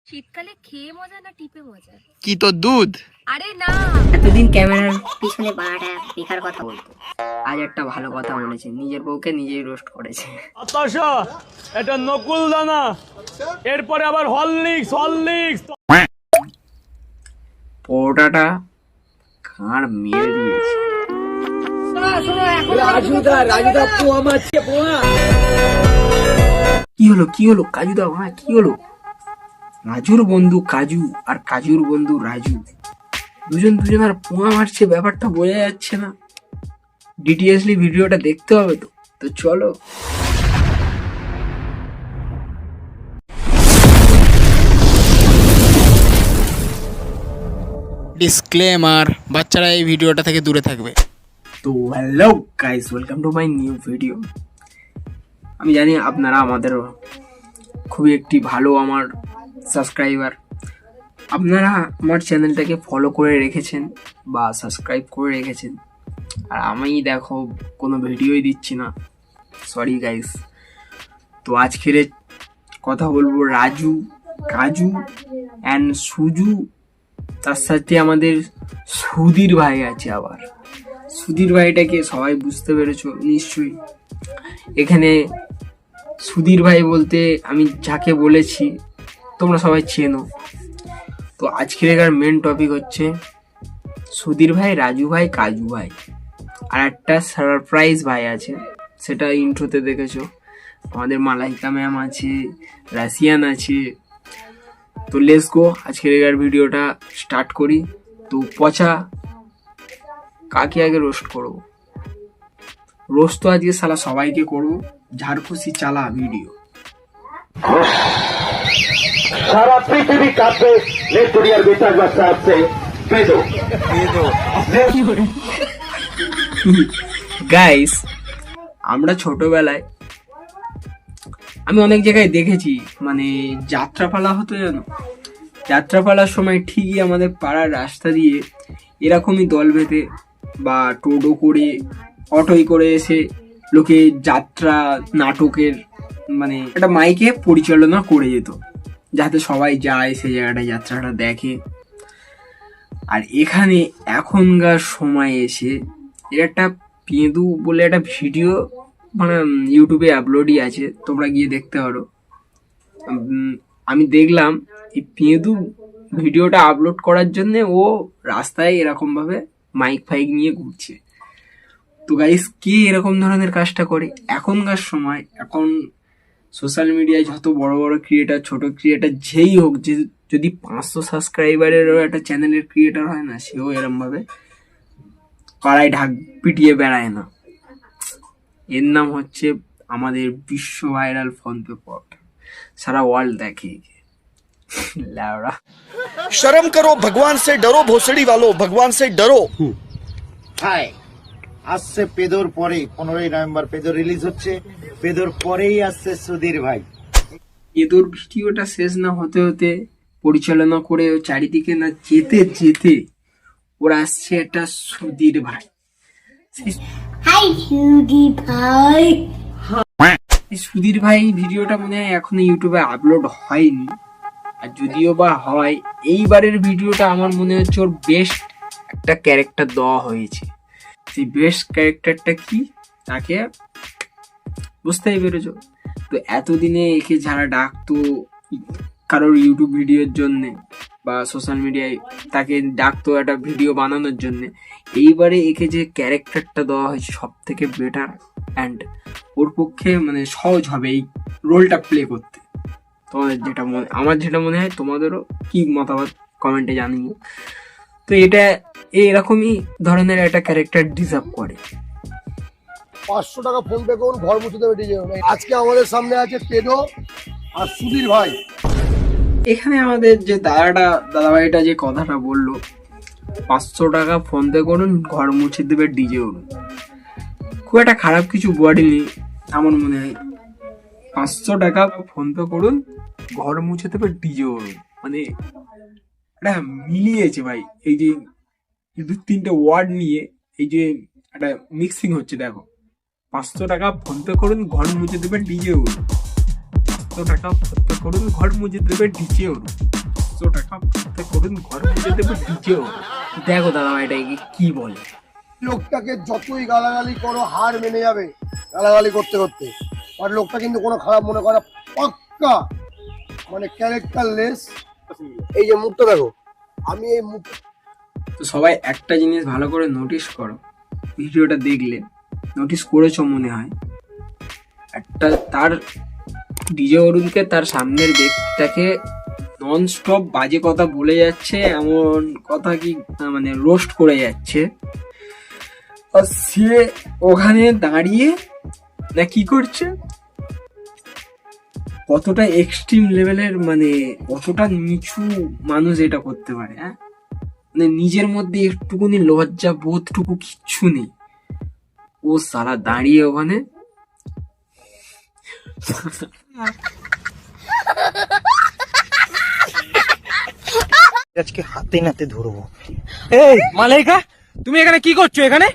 শীতকালে খেয়ে মজা না টিপে মজা? কি তোর দুধ? আরে না, এতদিন ক্যামেরার পিছনে বাড়াটা বেকার কথা বলতো, আজ একটা ভালো কথা বলেছে, নিজের বউকে নিজেই রোস্ট করেছে। আতাশা, এটা নকুল দানা, এরপরে আবার হরলিক্স। পরোটাটা কার মেরে দিয়েছে। কি হলো কাজুদা? কি হলো? রাজুর বন্ধু কাজু আর কাজুর বন্ধু রাজু দুজন আর পোয়া মারছে, ব্যাপারটা বোঝা যাচ্ছে না। ডিটেইলসলি ভিডিওটা দেখতে হবে তো চলো। ডিসক্লেমার, বাচ্চারা এই ভিডিওটা থেকে দূরে থাকবে। তো hello guys, welcome to my new video. আমি জানি আপনারা আমাদের খুবই একটি ভালো আমার সাবস্ক্রাইবার, আপনারা আমার চ্যানেলটাকে ফলো করে রেখেছেন বা সাবস্ক্রাইব করে রেখেছেন, আর আমি দেখো কোনো ভিডিওই দিচ্ছি না, সরি গাইস। তো আজকের কথা বলবো রাজু, কাজু অ্যান্ড সুজু, তার সাথে আমাদের সুধীর ভাই আছে। আবার সুধীর ভাইটাকে সবাই বুঝতে পেরেছো নিশ্চয়ই। এখানে সুধীর ভাই বলতে আমি যাকে বলেছি তোমরা সবাই চেনো। তো আজকের মেন টপিক হচ্ছে সুধীর ভাই, রাজু ভাই, কাজু ভাই, আর একটা সারপ্রাইজ ভাই আছে, সেটা ইন্ট্রোতে দেখেছো। আমাদের মালাইকা ম্যাম আছে, রাশিয়ান আছে। তো লেটস গো, আজকের ভিডিওটা স্টার্ট করি। তো পচা কাকে আগে রোস্ট করবো? রোস্ট তো আজকে সালা সবাইকে করবো, যার খুশি চালা ভিডিও। সারা পৃথিবী কাঁপবে নেত্রিয়ার বিচার বাচ্চা আছে গাইস, আমরা ছোটবেলায় আমি অনেক জায়গায় দেখেছি, মানে যাত্রাপালা হতো জানো, যাত্রাপালার সময় ঠিকই আমাদের পাড়ার রাস্তা দিয়ে এরকমই দল বেঁধে বা টোটো করে অটোই করে এসে লোকে যাত্রা নাটকের মানে একটা মাইকে পরিচালনা করে যেত, যাতে সবাই যায় সেই জায়গাটা, যাত্রাটা দেখে। আর এখানে এখনকার সময় এসে এর একটা পেঁদু বলে একটা ভিডিও মানে ইউটিউবে আপলোডই আছে, তোমরা গিয়ে দেখতে পারো। আমি দেখলাম এই পেঁদু ভিডিওটা আপলোড করার জন্য ও রাস্তায় এরকম ভাবে মাইক ফাইক নিয়ে ঘুরছে। তো গাইস, কে এরকম ধরনের কাজটা করে এখনকার সময়? এখন সোশ্যাল মিডিয়ায় যত বড় বড় ক্রিয়েটার, ছোট ক্রিয়েটার যেই হোক, যে যদি 500 সাবস্ক্রাইবারেরও একটা চ্যানেলের ক্রিয়েটার হয় না, সেও এরম ভাবে পাড়ায় ঢাক পিটিয়ে বেড়ায় না। এর নাম হচ্ছে আমাদের বিশ্ব ভাইরাল ফোনপে পট, সারা ওয়ার্ল্ড দেখে। লাউড়া शर्म करो, भगवान से डरो, भोसड़ी वालों भगवान से डरो। হাই, আসছে পেদোর পরে 15ই নভেম্বর পেদোর রিলিজ হচ্ছে, পেদোর পরেই আসছে সুধীর ভাই। এদের ভিডিওটা শেষ না হতে হতে পরিচালনা করে চারিদিকে না যেতে যেতে ওরা আসছে একটা সুধীর ভাই। হাই সুদি ভাই। এই সুধীর ভাই ভিডিওটা মনে হয় এখনো ইউটিউবে আপলোড হয়নি, আর যদিও বা হয়, এইবারের ভিডিওটা আমার মনে হচ্ছে ওর বেস্ট একটা ক্যারেক্টার দেওয়া হয়েছে। সেই বেস্ট ক্যারেক্টারটা কি তাকে বুঝতেই পেরেছো। তো এতদিনে একে যারা ডাকতো কারোর ইউটিউব ভিডিওর জন্যে বা সোশ্যাল মিডিয়ায় তাকে ডাকতো একটা ভিডিও বানানোর জন্যে, এইবারে একে যে ক্যারেক্টারটা দেওয়া হয়েছে সব থেকে বেটার, অ্যান্ড ওর পক্ষে মানে সহজ হবে এই রোলটা প্লে করতে। তোমাদের যেটা মনে, আমার যেটা মনে হয়, তোমাদেরও কি মতামত কমেন্টে জানিও। তো এটা এরকমই ধরনের একটা ক্যারেক্টার ডিজার্ভ করে। 500 টাকা ফোন পে করুন, ঘর মুছে দেবে ডিজে। আজকে আমাদের সামনে আছে পেদো আর সুধীর ভাই। এখানে আমাদের যে দাদাভাইটা যে কথাটা বললো, 500 টাকা ফোন পে করুন, ঘর মুছে দেবে ডিজে উড়ুন, খুব একটা খারাপ কিছু বলেনি আমার মনে হয়। 500 টাকা ফোন পে করুন, ঘর মুছে দেবে ডিজে উড়ুন, মানে এটা মিলিয়েছে ভাই। এই যে 2-3টে ওয়ার্ড নিয়ে এই যে একটা মিক্সিং হচ্ছে, দেখো। 500 টাকা ফোন পে করুন, ঘর মুছে দেবে ডিজে উড়ুন, 500 টাকা ফোন পে করুন, ঘর মুছে দেবে ডিজে উড়ুন। অরুণ ঘর পুজো দেবে ডিজে। দেখো দাদা এটা কি বলে। লোকটাকে যতই গালাগালি করো হার মেনে যাবে গালাগালি করতে করতে, আর লোকটা কিন্তু কোনো খারাপ মনে করা পাক্কা মানে ক্যারেক্টারলেস। এই যে মুখটা দেখো, আমি এই মুখ। তো সবাই একটা জিনিস ভালো করে নোটিস করো, ভিডিওটা দেখলে নোটিস করেছো মনে হয়, একটা তার ডিজে অরুণকে তার সামনের ব্যক্তিটাকে নন স্টপ বাজে কথা বলে যাচ্ছে, এমন কথা কি মানে রোস্ট করে যাচ্ছে। আর সে ওখানে দাঁড়িয়ে না কি করছে, কতটা এক্সট্রিম লেভেলের মানে কতটা নিচু মানুষ এটা করতে পারে। হ্যাঁ, মানে নিজের মধ্যে একটুকুনি লজ্জা বোধটুকু কিচ্ছু নেই। ও সারা দাঁড়িয়ে ওখানে আজকে হাতে নাতে ধরবো। এই মালাইকা, তুমি এখানে কি করছো এখানে?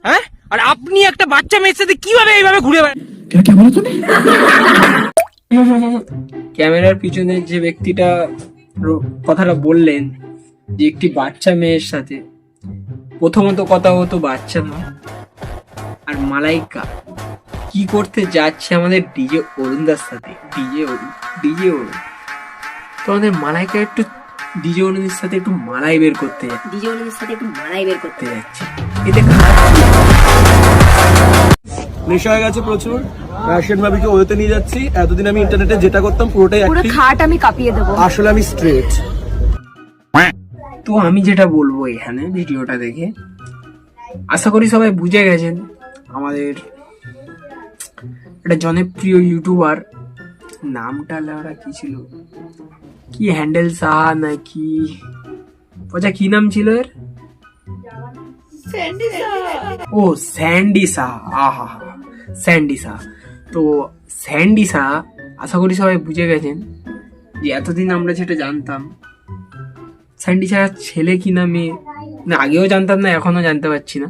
হ্যাঁ, আর আপনি একটা বাচ্চা মেয়ের সাথে কিভাবে এইভাবে ঘুরে বেড়ান? ক্যামেরার পিছনে যে ব্যক্তিটা কথাটা বললেন যে একটি বাচ্চা মেয়ের সাথে, প্রথমত কথা হতো বাচ্চা নয়, আর মালাইকা কি করতে যাচ্ছে আমাদের ডিজে অরুণদার সাথে। ডিজে অরুণ তো আমাদের মালাইকা একটু ডিজে অরুণের সাথে একটু মালাই বের করতে যাচ্ছে। এতে নেশা হয়ে গেছে প্রচুর। রাশিয়ান ভাবিকে ওয়েতে নিয়ে যাচ্ছি। এতদিন আমি ইন্টারনেটে যেটা করতাম পুরোটাই অ্যাক্টিং। খাট আমি কাঁপিয়ে দেবো। আসলে আমি স্ট্রেট। তো আমি যেটা বলবো এখানে ভিডিওটা দেখে, আশা করি সবাই বুঝে গেছেন আমাদের একটা জনপ্রিয় ইউটিউবার, নামটা ওরা কি ছিল, কি হ্যান্ডেল সাহা নাকি পচা কি নাম ছিল এর? ও স্যান্ডি সাহা। আহা, স্যান্ডি সাহা। তো স্যান্ডি সাহা আশা করি সবাই বুঝে গেছেন যে এতদিন আমরা যেটা জানতাম স্যান্ডি সাহার ছেলে কি না মেয়ে, না আগেও জানতাম না, এখনো জানতে পারছি না,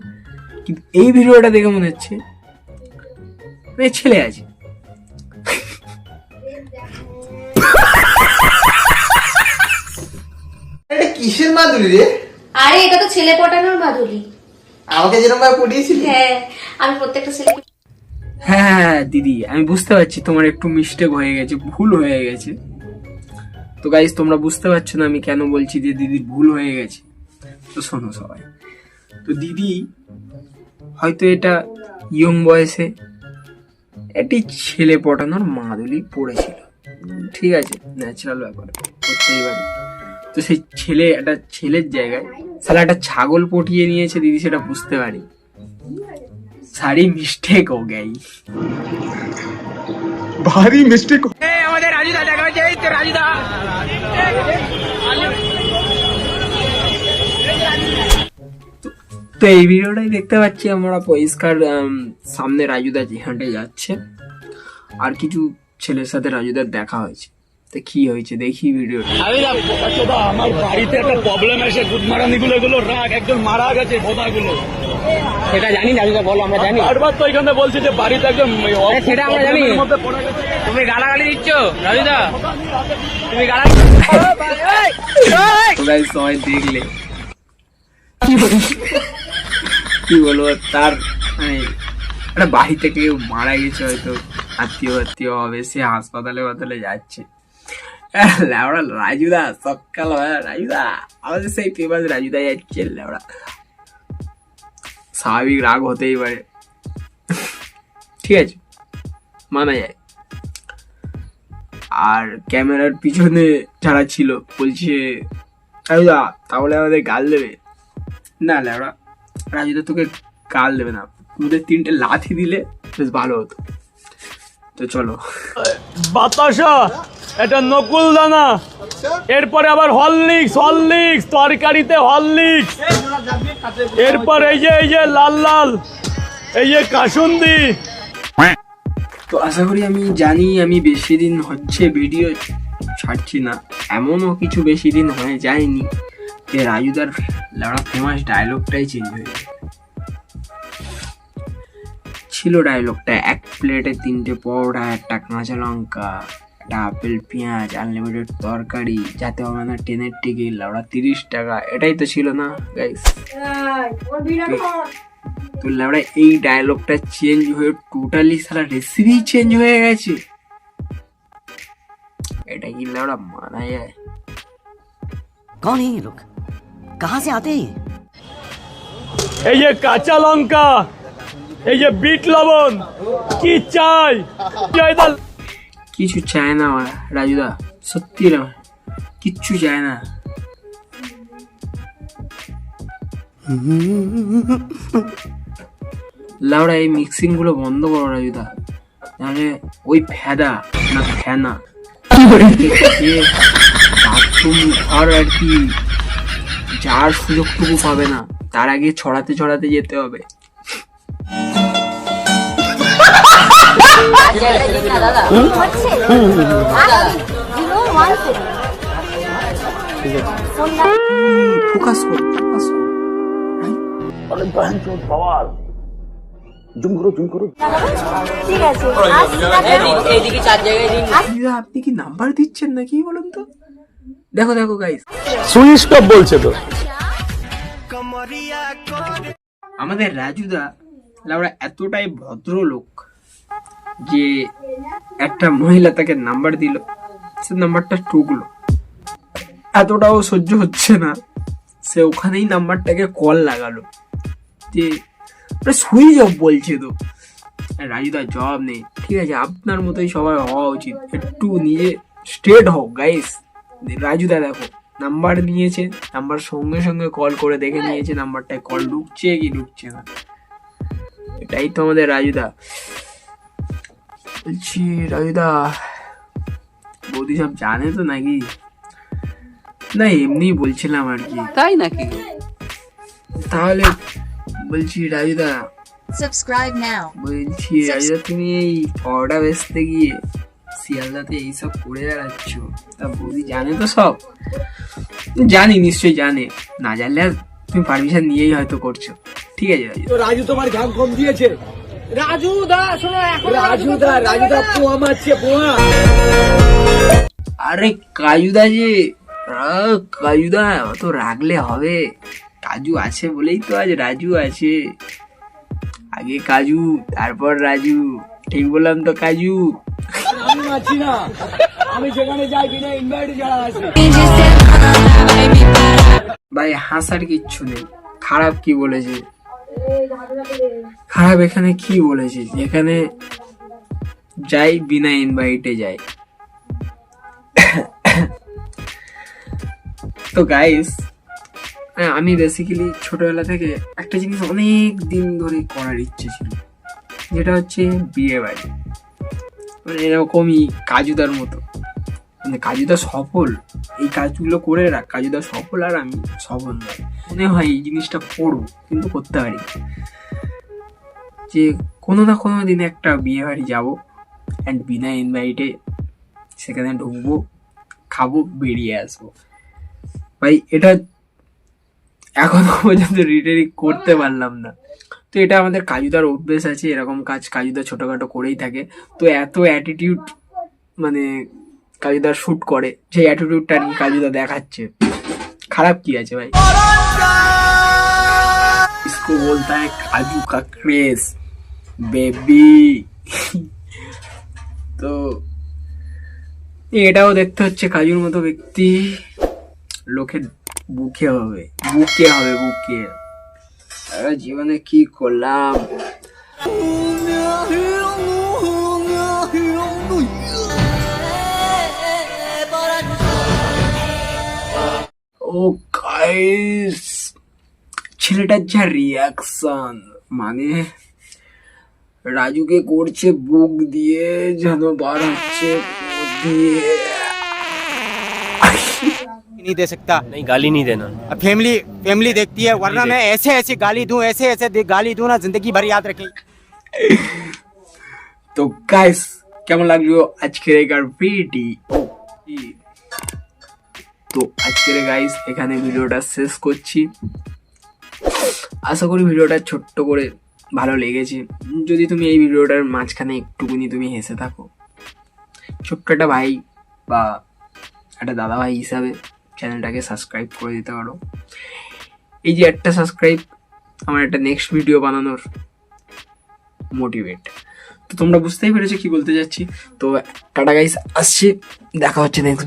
কিন্তু এই ভিডিওটা দেখে মনে হচ্ছে মেয়ে ছেলে আছে। এটা কিসের মাধুরী রে? আরে এটা তো ছেলে পটানোর মাধুরী। আমাকে যেরকম ভাবে পটিয়েছিলি। হ্যাঁ, আমি প্রত্যেকটা ছেলেকে। হ্যাঁ দিদি, আমি বুঝতে পারছি তোমার একটু মিস্টেক হয়ে গেছে, ভুল হয়ে গেছে। তো গাইস তোমরা বুঝতে পারছো না আমি কেন বলছি যে দিদির ভুল হয়ে গেছে। তো শোনো সবাই, তো দিদি হয়তো এটা ইয়ং বয়সে একটি ছেলে পটানোর মাদুলি পড়েছিল, ঠিক আছে, ন্যাচারাল ব্যাপার, করতেই পারে। তো সেই ছেলে একটা ছেলের জায়গায় সালা একটা ছাগল পটিয়ে নিয়েছে, দিদি সেটা বুঝতে পারি। সারি মিস্টেক হো গই, ভারী মিস্টেক। আমাদের রাজুদা দেখা হচ্ছে, এই তো রাজুদা। তো এই ভিডিওটাই দেখতে পাচ্ছি আমরা পরিষ্কার, সামনে রাজুদা যেখানটায় যাচ্ছে আর কিছু ছেলের সাথে রাজুদার দেখা হয়েছে। তো কি হয়েছে দেখি ভিডিওটা। আমার বাড়িতে একটা প্রবলেম এসে গুদমারানি গুলো রাগ একজন মারা গেছে, বোধাগুলো সেটা জানি রাজুদা, বলো আমরা জানি। বারবার তো এখানে বলছে যে বাড়িতে একজন সেটা আমরা জানি। মধ্যে পড়ে গেছে। তুমি গালাগালি দিচ্ছ রাজুদা, তুমি গাইস সবাই দেখলে কি বলবো, তার মানে একটা বাড়িতে কেউ মারা গেছে, হয়তো আত্মীয় হবে, সে হাসপাতালে যাচ্ছে। লেওড়া রাজুদা সকাল রাজুদা, আমাদের সেই ফেমাস রাজুদা যাচ্ছে। লেওড়া স্বাভাবিক রাগ হতেই পারে, ঠিক আছে, মানা যায়। আর ক্যামেরার পিছনে যারা ছিল বলছে রাজুদা তাহলে আমাদের গাল দেবে না। লেওড়া রাজুদা তোকে গাল দেবে না, তোদের 3টে লাথি দিলে বেশ ভালো হতো। তো চলো, বাতাসা, এটা নকুল দানা, এরপরে আবার হরলিক্স তরকারিতে হরলিক্স, এরপর এই যে লাল এই যে কাসুন্দি। তো আশা করি, আমি জানি আমি বেশি দিন হচ্ছে ভিডিও ছাড়ছি না, এমনও কিছু বেশি দিন হয়ে যায়নি যে রাজুদার লড়া ফেমাস ডায়লগটাই চেঞ্জ হয়ে গেছে। ছিল ডায়লগটা, 1 প্লেটে 3টে পরোটা, 1টা কাঁচা লঙ্কা, একটা আপেল পেঁয়াজ আনলিমিটেড তরকারি, যাতে হবে না ট্রেনের টিকিট, লাউড়া 30 টাকা। এটাই তো ছিল না গাইস? তো লাউড়া এই ডায়লগটা চেঞ্জ হয়ে টোটালি সারা রেসিপি চেঞ্জ হয়ে গেছে। এটা কি লাউড়া মানা যায়? कौन है ये लोग, कहाँ से आते हैं? এই যে কাঁচা লঙ্কা, এই যে বিট লবণ, কি চাই? কিছু চায় না ওরা রাজুদা, সত্যি না, কিচ্ছু চায় না। লাউড়া এই মিক্সিং গুলো বন্ধ করো রাজুদা, নাহলে ওই ফেদা না ফেনা বাথরুম ঘর আর কি যার সুযোগটুকু পাবে না, তার আগে ছড়াতে ছড়াতে যেতে হবে। ফোকাস কর, ফোকাস কর। দিদা, আপনি কি নাম্বার দিচ্ছেন নাকি বলুন তো? দেখো দেখো গাইস, সুইচ অফ বলছে তো। আমাদের রাজুদা লাউড়া এতটাই ভদ্রলোক যে একটা মহিলা তাকে নাম্বার দিল, সে নাম্বারটা ঠুকলো। এতটাও সহ্য হচ্ছে না, সে ওখানেই নাম্বারটাকে কল লাগালো যে সুইচ অফ বলছে তো। রাজুদা জবাব নেই। ঠিক আছে, আপনার মতোই সবাই হওয়া উচিত, একটু নিজে স্ট্রেট হোক গাইস। রাজুদা দেখো নাম্বার নিয়েছে, নাম্বার সঙ্গে সঙ্গে কল করে দেখে নিয়েছে নাম্বারটায় কল ঢুকছে কি ঢুকছে না। এটাই তো আমাদের রাজুদা। বলছি রাজুদা, বৌদি সব জানে তো নাকি? না এমনি বলছিলাম আর কি। তাই নাকি? তাহলে বলছি রাজুদা, সাবস্ক্রাইব নাও। বলছি রাজুদা, তুমি এই পরোটা বেচতে গিয়ে শিয়ালদাতে এইসব করে বেড়াচ্ছ, তা বৌদি জানে তো সব? জানি, নিশ্চয়ই জানে, না জানলে আর তুমি পারমিশন নিয়েই হয়তো করছো। ঠিক আছে রাজু, রাজু তোমার ঘাম কম দিয়েছে। রাজুদা পোয়া মারছে, পোয়া। আরে কাজুদা যে, কাজুদা অত রাগলে হবে? কাজু আছে বলেই তো আজ রাজু আছে। আগে কাজু তারপর রাজু, ঠিক বললাম তো কাজু? আমি মারছি না, আমি যেখানে যাই কিনা ইনভাইট যারা আছে। ভাই হাসার কিচ্ছু নেই। খারাপ কি বলেছে? খারাপ এখানে কি বলেছে? এখানে যাই বিনা ইনভাইটে যাই। তো গাইস, আমি বেসিক্যালি ছোটবেলা থেকে একটা জিনিস অনেক দিন ধরে করার ইচ্ছে ছিল, যেটা হচ্ছে বিয়ে বাড়ি। মানে এরকমই কাজুদার মতো, মানে কাজুদা সফল, এই কাজগুলো করে রাখ, কাজুদা সফল আর আমি সফল নয়। মনে হয় এই জিনিসটা করবো, কিন্তু করতে পারি যে কোনো না কোনো দিনে একটা বিয়ে বাড়ি যাবো অ্যান্ড বিনা ইনভাইটে সেখানে ঢুকবো, খাবো, বেরিয়ে আসবো। ভাই এটা এখনো পর্যন্ত রিটেরিং করতে পারলাম না। তো এটা আমাদের কাজুদার অভ্যেস আছে, এরকম কাজ কাজুদা ছোটখাটো করেই থাকে। তো এত অ্যাটিটিউড মানে কাজুদার শুট করে, যে অ্যাটিটিউডটা নিয়ে কাজুদা দেখাচ্ছে, খারাপ কি আছে ভাই? इसको बोलता है काजू का क्रेज बेबी। তো এটাও দেখতে হচ্ছে কাজুর মতো ব্যক্তি লোকের বুকে হবে, বুকে হবে, বুকে। জীবনে কি করলাম? ও গাইস, ছেলেটার যা রিয়াকশন, মানে রাজুকে করছে বুক দিয়ে, যেন বার হচ্ছে দিয়ে। नहीं दे सकता, नहीं गाली नहीं देना। अब फैमिली देखती है, वरना मैं ऐसे ऐसे गाली दूं, ऐसे ऐसे गाली दूं ना, जिंदगी भर याद रखें। তো গাইস, কেমন লাগলো আজকের এই ভিডিওটি? তো আজকের গাইস এখানে ভিডিওটা শেষ করছি। আশা করি ভিডিওটা ছোট্ট করে ভালো লেগেছে। যদি তুমি এই ভিডিওটার মাঝখানে একটুকুনি তুমি হেসে থাকো, ছোট্ট একটা ভাই বা একটা দাদা ভাই হিসাবে চ্যানেলটাকে সাবস্ক্রাইব করে দিতে পারো। এই যে একটা সাবস্ক্রাইব আমার একটা নেক্সট ভিডিও বানানোর মোটিভেট। তো তোমরা বুঝতেই পেরেছো কি বলতে যাচ্ছি। তো টাটা গাইস, আসছি, দেখা হচ্ছে নেক্সট